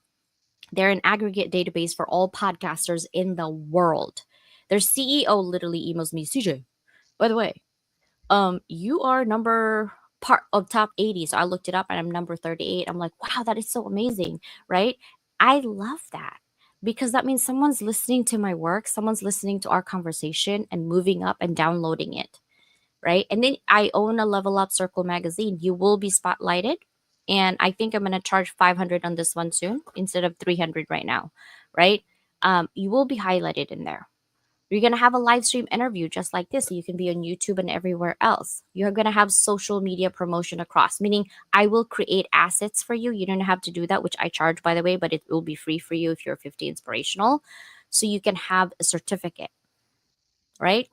they're an aggregate database for all podcasters in the world. Their CEO literally emails me, CJ, by the way, you are number part of top 80. So I looked it up and I'm number 38. I'm like, wow, that is so amazing, right? I love that because that means someone's listening to my work, someone's listening to our conversation and moving up and downloading it, right? And then I own a Level Up Circle magazine. You will be spotlighted. And I think I'm going to charge 500 on this one soon instead of 300 right now, right? You will be highlighted in there. You're going to have a live stream interview just like this. So you can be on YouTube and everywhere else. You're going to have social media promotion across, meaning I will create assets for you. You don't have to do that, which I charge, by the way, but it will be free for you if you're 50 inspirational. So you can have a certificate, right?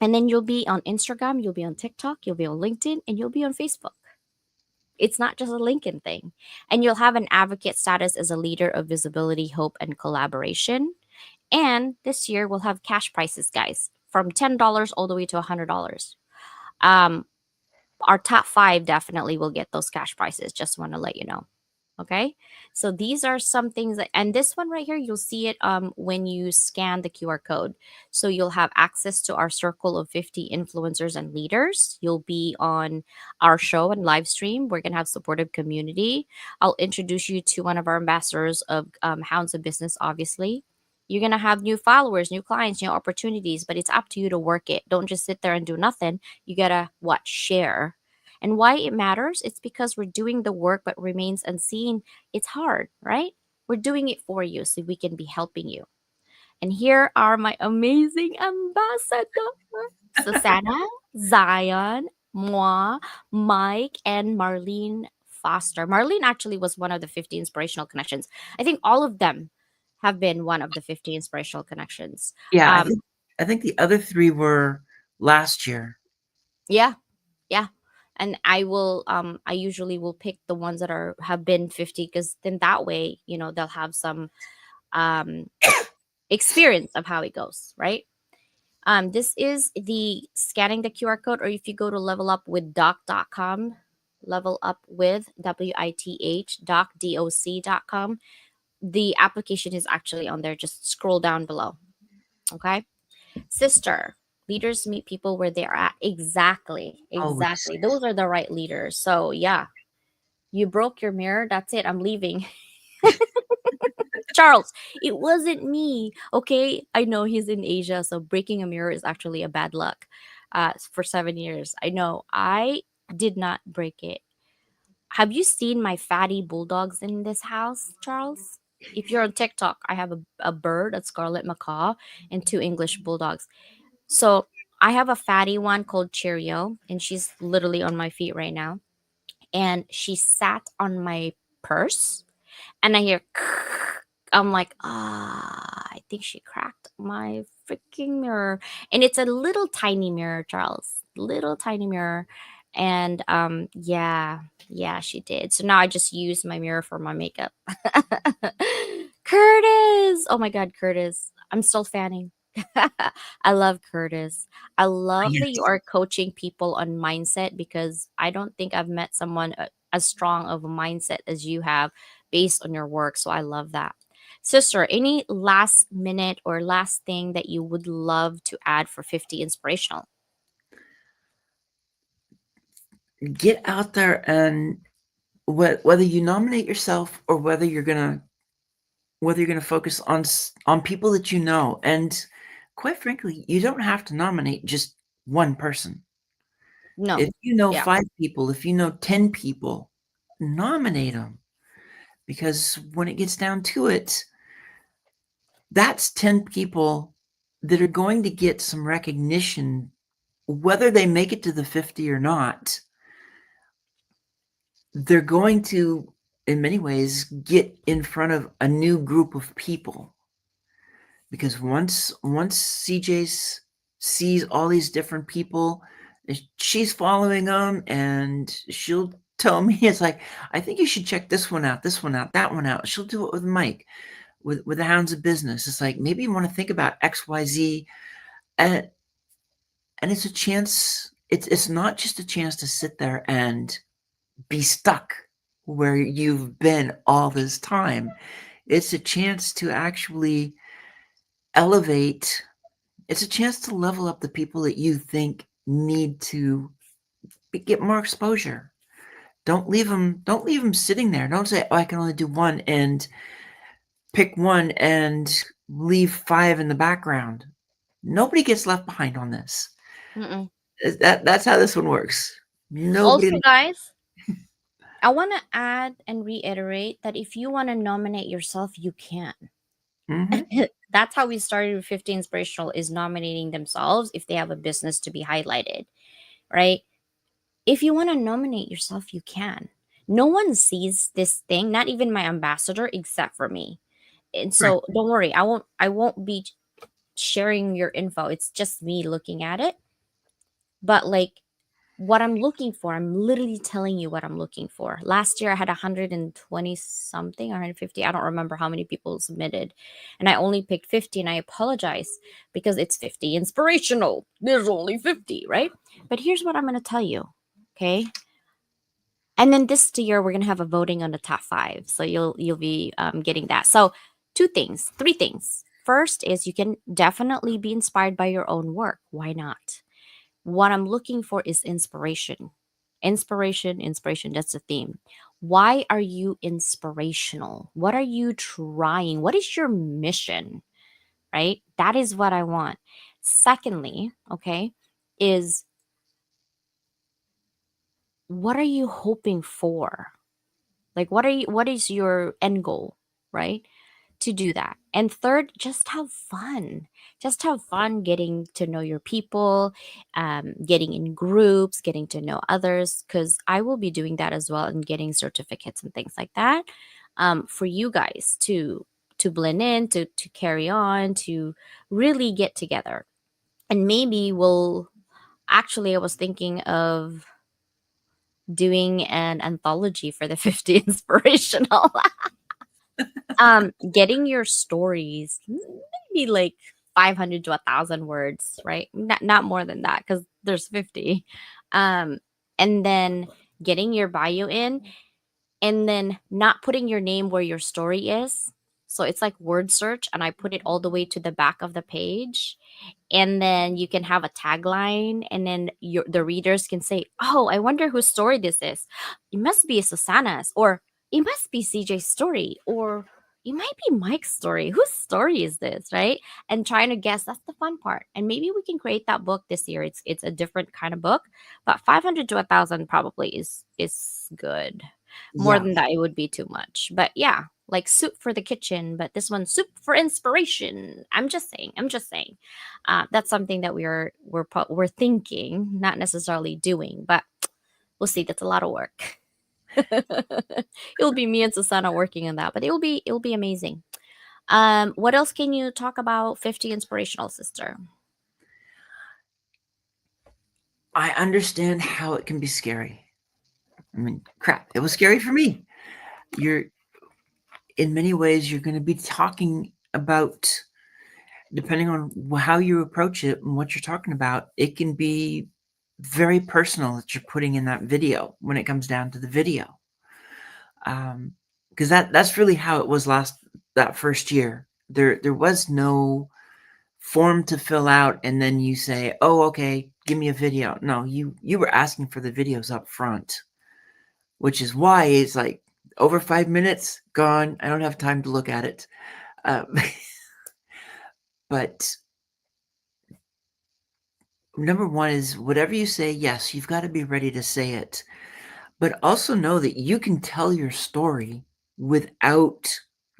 And then you'll be on Instagram, you'll be on TikTok, you'll be on LinkedIn, and you'll be on Facebook. It's not just a LinkedIn thing. And you'll have an advocate status as a leader of visibility, hope, and collaboration. And this year we'll have cash prices, guys, from $10 all the way to $100. Um, our top five definitely will get those cash prices. Just want to let you know. Okay. So these are some things that, and this one right here, you'll see it when you scan the QR code. So you'll have access to our circle of 50 influencers and leaders. You'll be on our show and live stream. We're going to have supportive community. I'll introduce you to one of our ambassadors of Hounds of Business, obviously. You're going to have new followers, new clients, new opportunities, but it's up to you to work it. Don't just sit there and do nothing. You got to what? Share. And why it matters? It's because we're doing the work but remains unseen. It's hard, right? We're doing it for you so we can be helping you. And here are my amazing ambassador. Susanna, Zion, moi, Mike, and Marlene Foster. Marlene actually was one of the 50 inspirational connections. I think all of them have been one of the 50 inspirational connections. Yeah, Um, I think the other 3 were last year. yeah, yeah. And I usually will pick the ones that are have been 50 because then that way, they'll have some um experience of how it goes, right? This is the scanning the QR code, or if you go to levelupwithdoc.com, level up with WITH doc.com, the application is actually on there. Just scroll down below. Okay. Sister, leaders meet people where they are at. Exactly. Always. Exactly. Those are the right leaders. So yeah, you broke your mirror. That's it. I'm leaving. Charles, it wasn't me. Okay. I know he's in Asia. So breaking a mirror is actually a bad luck for 7 years. I know. I did not break it. Have you seen my fatty bulldogs in this house, Charles? If you're on TikTok, I have a bird, a scarlet macaw, and two English bulldogs. So I have a fatty one called Cheerio, and she's literally on my feet right now. And she sat on my purse, and I hear, I'm like, I think she cracked my freaking mirror. And it's a little tiny mirror, Charles, little tiny mirror. And yeah, yeah, she did. So now I just use my mirror for my makeup. Curtis, oh my God, Curtis, I'm still fanning. I love Curtis. I love that you Yes. are coaching people on mindset because I don't think I've met someone as strong of a mindset as you have based on your work. So I love that. Sister, any last minute or last thing that you would love to add for 50 Inspirational? Get out there and whether you nominate yourself or whether you're gonna focus on people that you know, and quite frankly, you don't have to nominate just one person. No. If you know Yeah. 5 people, if you know 10 people, nominate them, because when it gets down to it, that's 10 people that are going to get some recognition, whether they make it to the 50 or not. They're going to, in many ways, get in front of a new group of people. Because once CJ sees all these different people, she's following them, and she'll tell me, it's like, I think you should check this one out, that one out. She'll do it with Mike, with the Hounds of Business. It's like, maybe you want to think about XYZ, and it's a chance. It's not just a chance to sit there and be stuck where you've been all this time. It's a chance to actually elevate. It's a chance to level up the people that you think need to get more exposure. Don't leave them sitting there. Don't say, "Oh, I can only do one," and pick one and leave 5 in the background. Nobody gets left behind on this. Mm-mm. That's how this one works. Nobody. Also, guys, I want to add and reiterate that if you want to nominate yourself, you can. Mhm. That's how we started with 50 Inspirational, is nominating themselves if they have a business to be highlighted, right? If you want to nominate yourself, you can. No one sees this thing, not even my ambassador, except for me. And Right. so don't worry, I won't be sharing your info. It's just me looking at it. But like, what I'm looking for, I'm literally telling you what I'm looking for. Last year I had 120 something, 150. I don't remember how many people submitted. And I only picked 50, and I apologize because it's 50 Inspirational. There's only 50, right? But here's what I'm going to tell you. Okay? And then this year we're going to have a voting on the top 5. So you'll be getting that. So 3 things. First is you can definitely be inspired by your own work. Why not? What I'm looking for is inspiration. Inspiration, inspiration. That's the theme. Why are you inspirational? What are you trying? What is your mission? Right? That is what I want. Secondly, okay, is what are you hoping for? Like, what is your end goal, right? To do that. And third, just have fun. Just have fun getting to know your people, getting in groups, getting to know others, because I will be doing that as well, and getting certificates and things like that, for you guys to blend in, to carry on, to really get together. And maybe we'll actually, I was thinking of doing an anthology for the 50 Inspirational. Getting your stories maybe like 500 to 1,000 words, right? Not more than that, because there's 50. um and then getting your bio in, and then not putting your name where your story is. So it's like word search, and I put it all the way to the back of the page, and then you can have a tagline, and then the readers can say, "Oh, I wonder whose story this is. It must be Susanna's, or it must be CJ's story, or it might be Mike's story. Whose story is this?" Right? And trying to guess, that's the fun part. And maybe we can create that book this year. It's a different kind of book, but 500 to 1,000 probably is good. More Yeah. than that, it would be too much. But yeah, like soup for the kitchen, but this one's soup for inspiration. I'm just saying. I'm just saying. That's something that we're thinking, not necessarily doing, but we'll see. That's a lot of work. It'll be me and Susanna working on that, but it'll be amazing. What else can you talk about 50 Inspirational, sister? I understand how it can be scary. I mean, crap, it was scary for me. You're In many ways, you're going to be talking about, depending on how you approach it and what you're talking about, it can be very personal that you're putting in that video when it comes down to the video. Because that's really how it was that first year. There was no form to fill out and then you say, "Oh, okay, give me a video." No, you were asking for the videos up front, which is why it's like over 5 minutes gone. I don't have time to look at it. But number one is whatever you say, yes, you've got to be ready to say it. But also know that you can tell your story without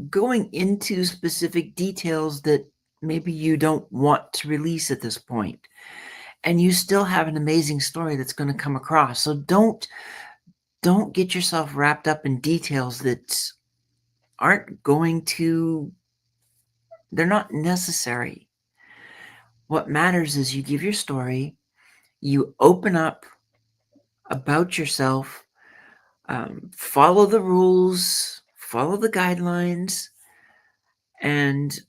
going into specific details that maybe you don't want to release at this point. And you still have an amazing story that's going to come across. So don't get yourself wrapped up in details that aren't going to they're not necessary. What matters is you give your story, you open up about yourself, follow the rules, follow the guidelines, and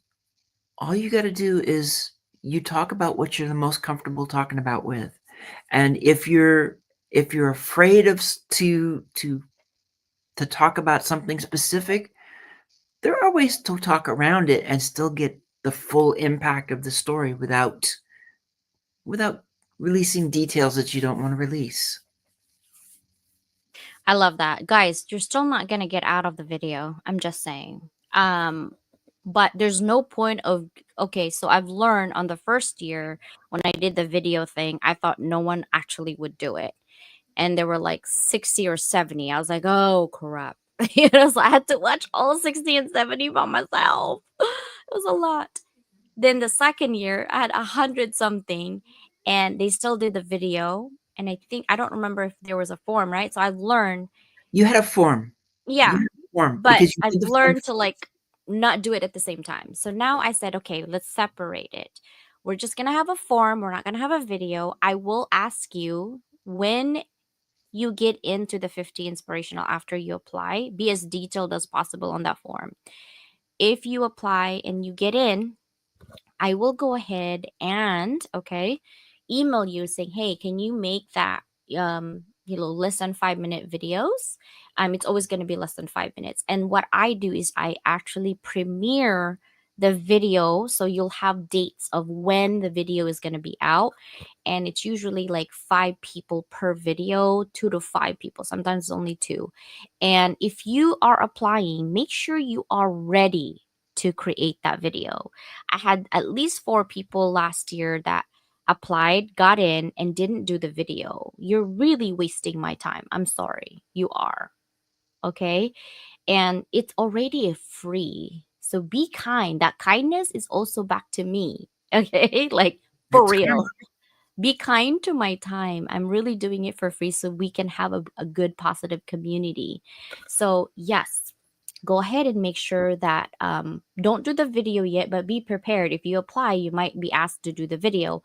all you got to do is you talk about what you're the most comfortable talking about with. And if you're afraid of to talk about something specific, there are ways to talk around it and still get the full impact of the story without releasing details that you don't want to release. I love that. Guys, you're still not going to get out of the video. I'm just saying. But there's no point of, okay, so I've learned on the first year when I did the video thing, I thought no one actually would do it. And there were like 60 or 70. I was like, oh crap. So I had to watch all 60 and 70 by myself. It was a lot. Then the second year, I had 100 something, and they still did the video. And I don't remember if there was a form, right? So I learned, You had a form. You yeah, had a form but because you I've did the form. learned to like not do it at the same time. So now I said, okay, let's separate it. We're just gonna have a form. We're not gonna have a video. I will ask you when you get into the 50 inspirational after you apply, be as detailed as possible on that form. If you apply and you get in, I will go ahead and, okay, email you saying, hey, can you make that less than 5 minute videos? It's always going to be less than 5 minutes. And what I do is I actually premiere the video, so you'll have dates of when the video is going to be out. And it's usually like 5 people per video, 2 to 5 people, sometimes only two. And if you are applying, make sure you are ready to create that video. I had at least 4 people last year that applied, got in, and didn't do the video. You're really wasting my time. I'm sorry. You are. Okay. And it's already free. So be kind. That kindness is also back to me. Okay. Like for It's real. Be kind to my time. I'm really doing it for free so we can have a good, positive community. So, yes, go ahead and make sure that don't do the video yet, but be prepared. If you apply, you might be asked to do the video.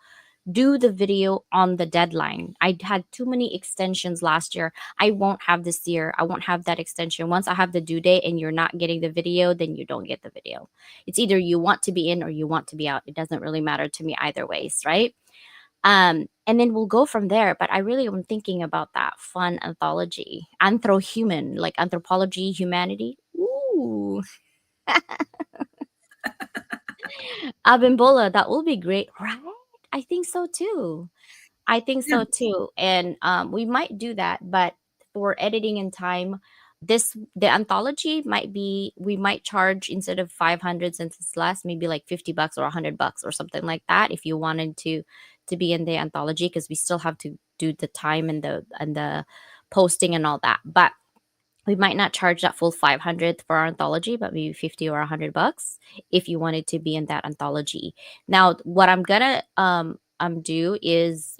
Do the video on the deadline. I had too many extensions last year. I won't have this year. I won't have that extension. Once I have the due date and you're not getting the video, then you don't get the video. It's either you want to be in or you want to be out. It doesn't really matter to me either ways, right? And then we'll go from there. But I really am thinking about that fun anthology, anthro-human, like anthropology, humanity. Ooh, Abimbola, that will be great, right? I think so too. I think yeah. so too. And we might do that, but for editing and time, the anthology might be, we might charge instead of 500 since it's less, maybe like $50 or $100 or something like that if you wanted to be in the anthology, because we still have to do the time and the posting and all that. But we might not charge that full 500 for our anthology, but maybe 50 or $100 if you wanted to be in that anthology. Now, what I'm gonna do is,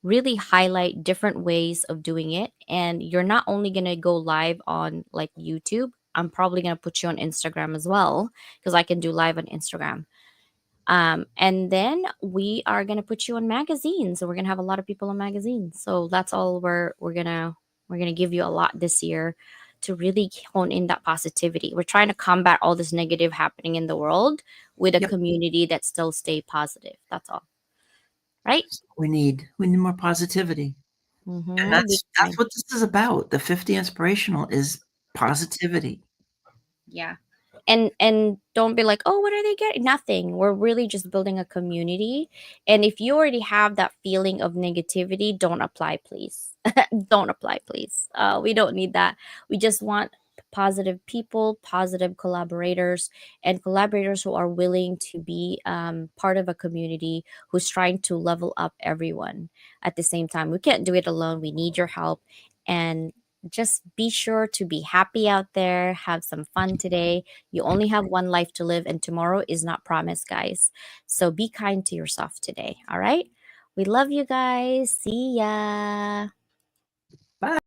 really highlight different ways of doing it. And you're not only gonna go live on like YouTube, I'm probably gonna put you on Instagram as well, because I can do live on Instagram. And then we are gonna put you on magazines. So we're gonna have a lot of people on magazines. So that's all we're gonna give you a lot this year to really hone in that positivity. We're trying to combat all this negative happening in the world with a Yep. community that still stay positive. That's all. Right? We need more positivity. And Mm-hmm. Be that's kind. what this is about. The 50 Inspirational is positivity. Yeah. And don't be like, oh, what are they getting? Nothing. We're really just building a community. And if you already have that feeling of negativity, don't apply, please. Don't apply, please. We don't need that. We just want positive people, positive collaborators, and collaborators who are willing to be part of a community who's trying to level up everyone at the same time. We can't do it alone. We need your help. And just be sure to be happy out there, have some fun today. You only have one life to live, and tomorrow is not promised, guys. So be kind to yourself today. All right. We love you guys. See ya. Bye.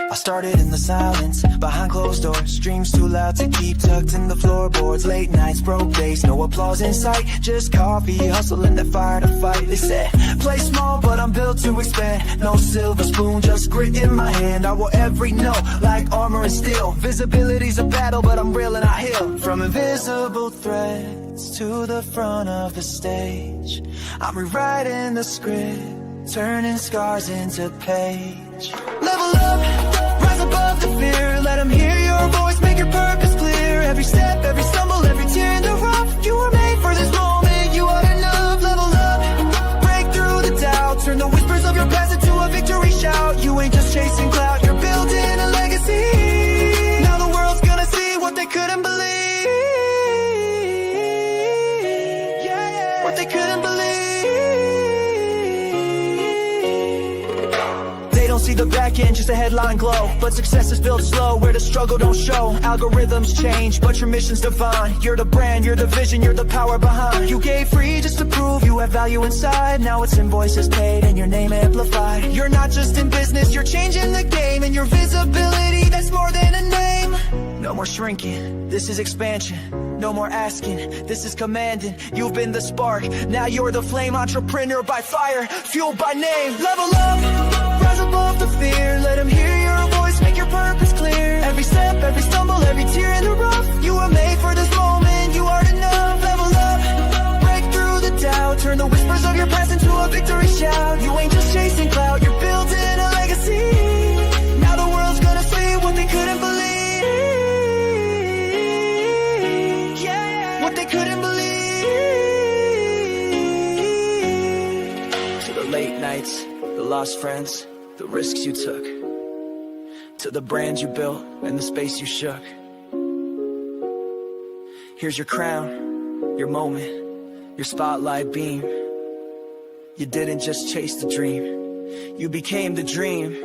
I started in the silence, behind closed doors. Dreams too loud to keep tucked in the floorboards. Late nights, broke days, no applause in sight. Just coffee, hustling that fire to fight. They said, play small, but I'm built to expand. No silver spoon, just grit in my hand. I will every note, like armor and steel. Visibility's a battle, but I'm real and I heal. From invisible threads to the front of the stage, I'm rewriting the script, turning scars into page. Level up, rise above the fear. Let them hear your voice, make your purpose clear. Every step, every stumble, every tear in the rough. You were made for this moment, you are enough. Level up, break through the doubt. Turn the whispers of your past into a victory shout. You ain't just chasing clout, you're building a legacy. Now the world's gonna see what they couldn't believe. Yeah, what they couldn't believe. See the back end, just a headline glow. But success is built slow, where the struggle don't show. Algorithms change, but your mission's divine. You're the brand, you're the vision, you're the power behind. You gave free just to prove you have value inside. Now it's invoices paid and your name amplified. You're not just in business, you're changing the game. And your visibility, that's more than a name. No more shrinking, this is expansion. No more asking, this is commanding. You've been the spark, now you're the flame. Entrepreneur by fire, fueled by name. Level up, rise above the fear. Let them hear your voice, make your purpose clear. Every step, every stumble, every tear in the rough. You were made for this moment, you are enough. Level up, break through the doubt. Turn the whispers of your past into a victory shout. You ain't just chasing clout, you're building a legacy. Now the world's gonna see what they couldn't believe. What they couldn't believe. To the late nights, the lost friends, the risks you took, to the brand you built and the space you shook. Here's your crown, your moment, your spotlight beam. You didn't just chase the dream, you became the dream.